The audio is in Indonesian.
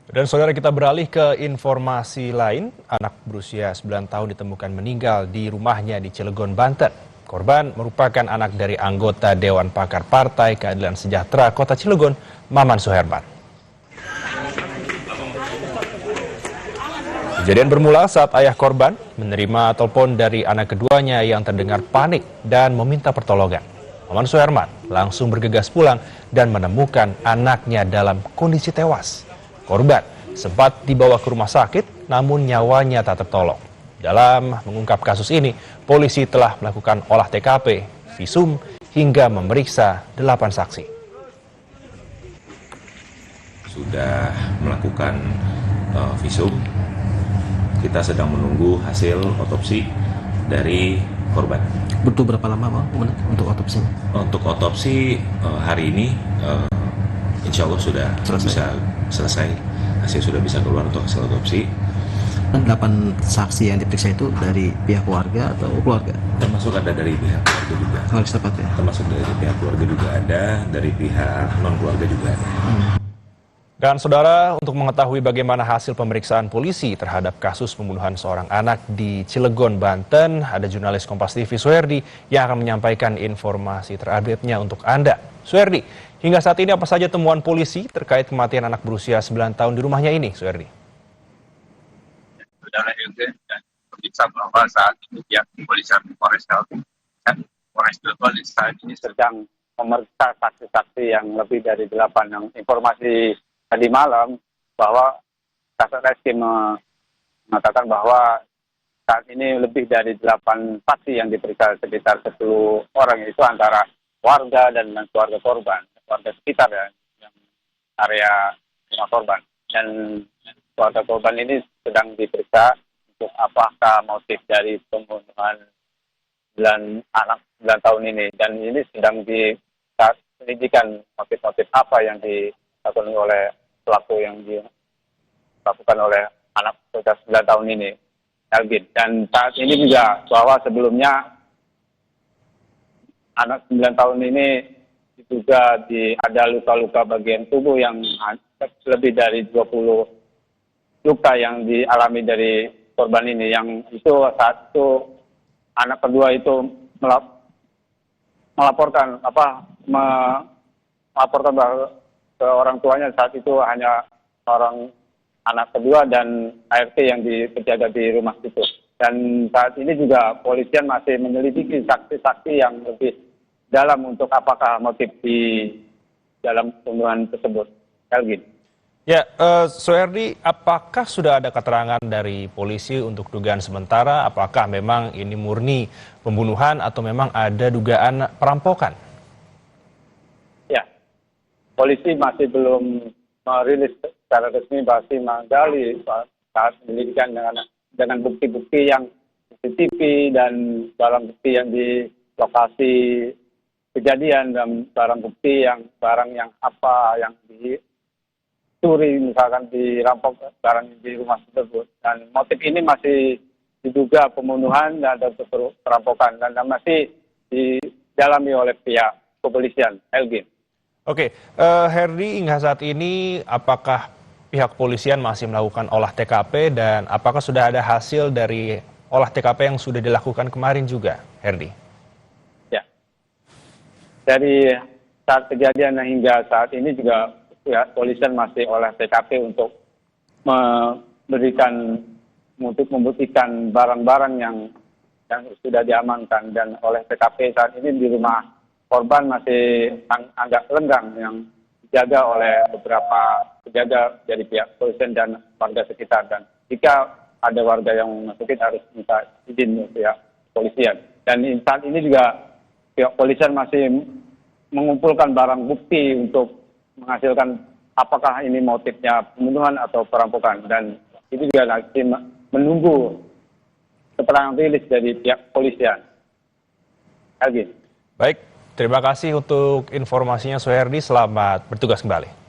Dan saudara, kita beralih ke informasi lain. Anak berusia 9 tahun ditemukan meninggal di rumahnya di Cilegon, Banten. Korban merupakan anak dari anggota Dewan Pakar Partai Keadilan Sejahtera Kota Cilegon, Maman Suherman. Kejadian bermula saat ayah korban menerima telepon dari anak keduanya yang terdengar panik dan meminta pertolongan. Maman Suherman langsung bergegas pulang dan menemukan anaknya dalam kondisi tewas. Korban sempat dibawa ke rumah sakit, namun nyawanya tak tertolong. Dalam mengungkap kasus ini, polisi telah melakukan olah TKP, visum, hingga memeriksa 8 saksi. Sudah melakukan visum, kita sedang menunggu hasil otopsi dari korban. Butuh berapa lama Bang untuk otopsi? Untuk otopsi hari ini insya Allah sudah bisa selesai, hasil sudah bisa keluar untuk hasil otopsi. 8 saksi yang diperiksa itu dari pihak keluarga atau keluarga? Termasuk ada dari pihak keluarga juga. Keluarga setempat ya? Termasuk dari pihak keluarga juga ada, dari pihak non keluarga juga ada. Dan saudara, untuk mengetahui bagaimana hasil pemeriksaan polisi terhadap kasus pembunuhan seorang anak di Cilegon, Banten, ada jurnalis Kompas TV Suherdi yang akan menyampaikan informasi terupdate-nya untuk Anda. Suherdi, hingga saat ini apa saja temuan polisi terkait kematian anak berusia 9 tahun di rumahnya ini, Suherdi? Saudara Elke dan pemirsa, bahwa saat ini pihak kepolisian Polres Cilegon saat ini sedang memeriksa saksi-saksi yang lebih dari 8. Yang informasi tadi malam bahwa Kasat Reskrim mengatakan bahwa saat ini lebih dari 8 saksi yang diperiksa, sekitar 10 orang, yaitu antara warga dan keluarga korban, warga sekitar ya, yang area rumah korban. Dan keluarga korban ini sedang diperiksa untuk apakah motif dari pembunuhan 9 tahun ini. Dan ini sedang diselidikkan motif-motif apa yang dilakukan oleh pelaku yang dilakukan oleh anak berusia 9 tahun ini, Elgin. Dan saat ini juga bahwa sebelumnya anak 9 tahun ini juga ada luka-luka bagian tubuh yang lebih dari 20 luka yang dialami dari korban ini, yang itu saat itu anak kedua itu melaporkan bahwa ke orang tuanya saat itu hanya orang anak kedua dan ART yang berjaga di rumah itu. Dan saat ini juga polisian masih menyelidiki saksi-saksi yang lebih dalam untuk apakah motif di dalam pembunuhan tersebut. Elgin. Ya, Suherdi, apakah sudah ada keterangan dari polisi untuk dugaan sementara? Apakah memang ini murni pembunuhan atau memang ada dugaan perampokan? Ya, polisi masih belum merilis secara resmi, masih menggali saat penyelidikan dengan bukti-bukti yang CCTV dan barang bukti yang di lokasi kejadian, dan barang bukti yang apa yang dicuri, misalkan dirampok barang di rumah tersebut. Dan motif ini masih diduga pembunuhan dan ada perampokan dan masih didalami oleh pihak kepolisian. Elgin. Oke, Herdi, hingga saat ini apakah pihak kepolisian masih melakukan olah TKP dan apakah sudah ada hasil dari olah TKP yang sudah dilakukan kemarin juga, Herdi? Ya, dari saat kejadian hingga saat ini juga pihak kepolisian masih olah TKP untuk membuktikan barang-barang yang sudah diamankan. Dan oleh TKP saat ini di rumah korban masih agak lenggang, yang dijaga oleh beberapa penjaga dari pihak kepolisian dan warga sekitar. Dan jika ada warga yang masukin harus minta izin pihak kepolisian. Dan saat ini juga pihak kepolisian masih mengumpulkan barang bukti untuk menghasilkan apakah ini motifnya pembunuhan atau perampokan. Dan itu juga nanti menunggu keterangan rilis dari pihak kepolisian. Elgin. Baik, terima kasih untuk informasinya, Suherdi. Selamat bertugas kembali.